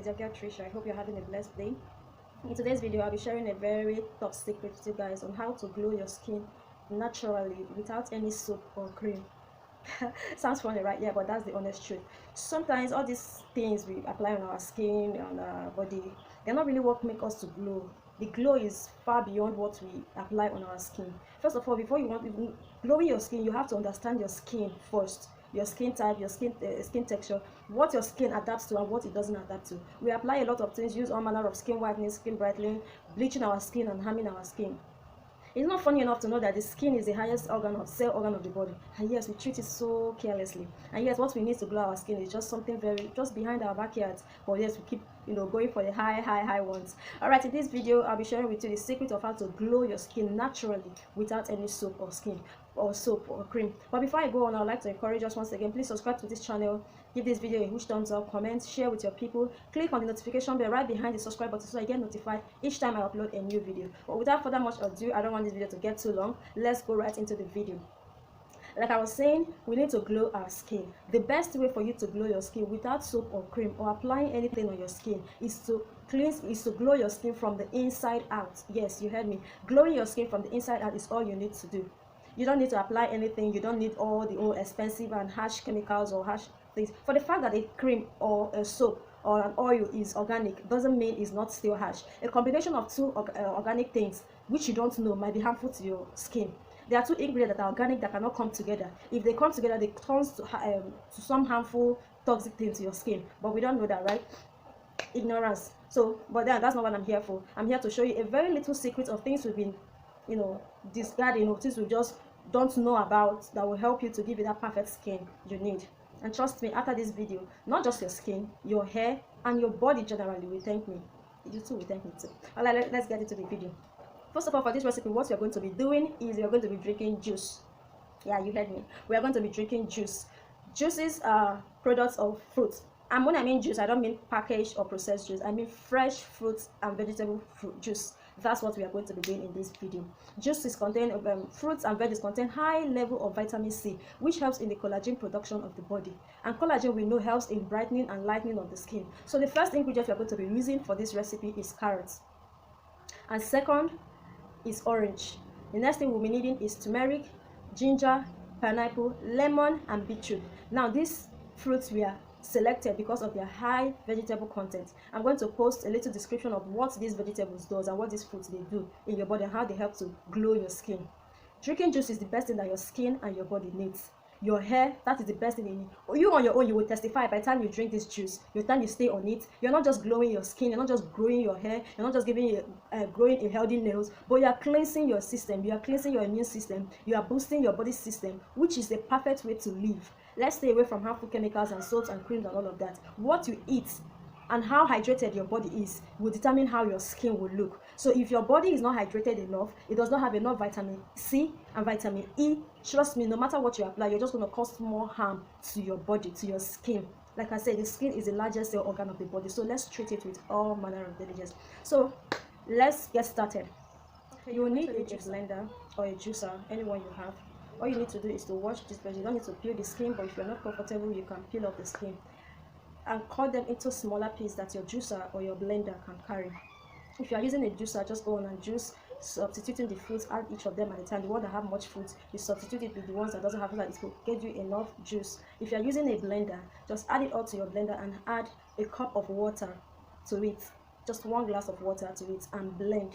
it's your girl Trisha. I hope you're having a blessed day. In today's video, I'll be sharing a very top secret with you guys on how to glow your skin naturally without any soap or cream. Sounds funny, right? Yeah, but that's the honest truth. Sometimes all these things we apply on our skin, on our body, they're not really what make us to glow. The glow is far beyond what we apply on our skin. First of all, before you want even glowing your skin, you have to understand your skin first. Your skin type, your skin texture, what your skin adapts to and what it doesn't adapt to. We apply a lot of things, use all manner of skin whitening, skin brightening, bleaching our skin and harming our skin. It's not funny enough to know that the skin is the highest cell organ of the body, and yes, we treat it so carelessly. And yes, what we need to glow our skin is just something just behind our backyards, but yes, we keep going for the high ones. All right, in this video I'll be sharing with you the secret of how to glow your skin naturally without any soap or cream. But before I go on, I'd like to encourage us once again, please subscribe to this channel, give this video a huge thumbs up, comment, share with your people, click on the notification bell right behind the subscribe button so I get notified each time I upload a new video. But without further much ado, I don't want this video to get too long. Let's go right into the video. Like I was saying, we need to glow our skin. The best way for you to glow your skin without soap or cream or applying anything on your skin is to glow your skin from the inside out. Yes, you heard me. Glowing your skin from the inside out is all you need to do. You don't need to apply anything. You don't need all the expensive and harsh chemicals or harsh things. For the fact that a cream or a soap or an oil is organic doesn't mean it's not still harsh. A combination of two organic things which you don't know might be harmful to your skin. There are two ingredients that are organic that cannot come together. If they come together, they turn to some harmful, toxic thing to your skin. But we don't know that, right? Ignorance. So, but then that's not what I'm here for. I'm here to show you a very little secret of things we've been, discarding, things we just don't know about that will help you to give you that perfect skin you need. And trust me, after this video, not just your skin, your hair and your body generally will thank me. You too will thank me too. All right, let's get into the video. First of all, for this recipe, what you're going to be doing is you're going to be drinking juice. Yeah, you heard me. We are going to be drinking juice. Juices are products of fruits. And when I mean juice, I don't mean packaged or processed juice. I mean fresh fruits and vegetable juice. That's what we are going to be doing in this video. Juices contain fruits and veggies contain high level of vitamin C, which helps in the collagen production of the body. And collagen, we know, helps in brightening and lightening of the skin. So the first ingredient we are going to be using for this recipe is carrots. And second is orange. The next thing we'll be needing is turmeric, ginger, pineapple, lemon, and beetroot. Now these fruits we are selected because of their high vegetable content. I'm going to post a little description of what these vegetables does and what these fruits they do in your body and how they help to glow your skin. Drinking juice is the best thing that your skin and your body needs. Your hair, that is the best thing you need. You on your own, you will testify by the time you drink this juice, your time you stay on it, you're not just glowing your skin, you're not just growing your hair, you're not just growing a healthy nails, but you are cleansing your system, you are cleansing your immune system, you are boosting your body system, which is the perfect way to live. Let's stay away from harmful chemicals and salts and creams and all of that. What you eat and how hydrated your body is will determine how your skin will look. So if your body is not hydrated enough, it does not have enough vitamin C and vitamin E, trust me, no matter what you apply, you're just going to cause more harm to your body, to your skin. Like I said, the skin is the largest cell organ of the body, so let's treat it with all manner of diligence. So let's get started. You will need a blender or a juicer, anyone you have. All you need to do is to wash this blender. You don't need to peel the skin, but if you're not comfortable, you can peel off the skin and cut them into smaller pieces that your juicer or your blender can carry. If you are using a juicer, just go on and juice, substituting the fruits, add each of them at a time. The one that have much fruit, you substitute it with the ones that doesn't have, so that it will get you enough juice. If you are using a blender, just add it all to your blender and add a cup of water to it, just 1 glass of water to it, and blend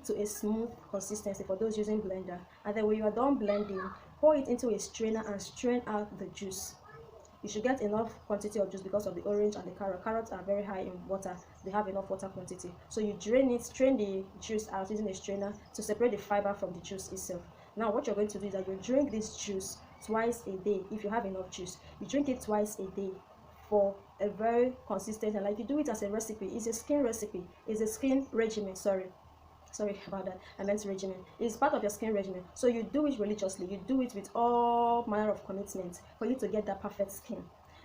to a smooth consistency for those using blender. And then when you are done blending, pour it into a strainer and strain out the juice. You should get enough quantity of juice because of the orange and the carrot. Carrots are very high in water. They have enough water quantity. So you strain the juice out using a strainer to separate the fiber from the juice itself. Now what you're going to do is that you drink this juice twice a day. If you have enough juice, you drink it twice a day for a very consistent, and like you do it as a recipe. It's a skin recipe. It's a skin regimen, sorry about that, I meant regimen. It's part of your skin regimen, so you do it religiously, you do it with all manner of commitment for you to get that perfect skin.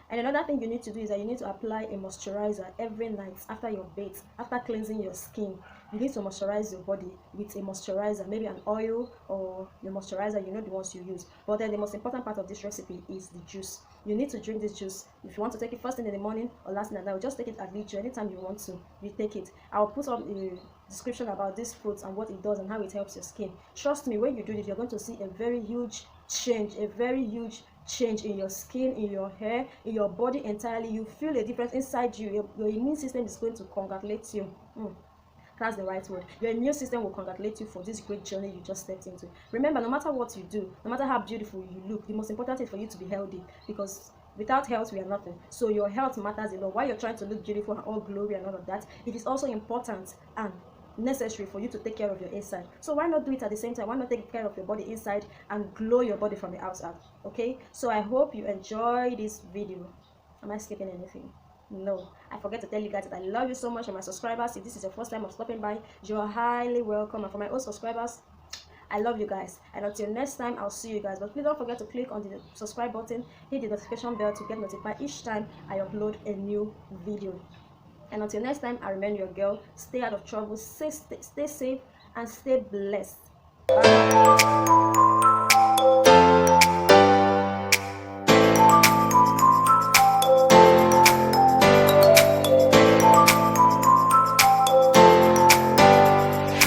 And another thing you need to do is that you need to apply a moisturizer every night after your bath, after cleansing your skin. You need to moisturize your body with a moisturizer, maybe an oil or the moisturizer, you know, the ones you use. But then the most important part of this recipe is the juice. You need to drink this juice. If you want to take it first thing in the morning or last thing at night, just take it at leisure. Anytime you want to, you take it. I'll put up a description about this fruit and what it does and how it helps your skin. Trust me, when you do this, you're going to see a very huge change, in your skin, in your hair, in your body entirely. You feel a difference inside you. Your immune system is going to congratulate you. That's the right word. Your immune system will congratulate you for this great journey you just stepped into. Remember, no matter what you do, no matter how beautiful you look, the most important thing is for you to be healthy, because without health we are nothing. So your health matters a lot. While you're trying to look beautiful and all glory and all of that, it is also important and necessary for you to take care of your inside. So why not do it at the same time? Why not take care of your body inside and glow your body from the outside? Okay, so I hope you enjoy this video. Am I skipping anything? No. I forget to tell you guys that I love you so much. And my subscribers, if this is your first time of stopping by, you're highly welcome. And for my old subscribers, I love you guys. And until next time, I'll see you guys. But please don't forget to click on the subscribe button, hit the notification bell to get notified each time I upload a new video. And until next time, I remain your girl. Stay out of trouble, stay safe, and stay blessed. Bye.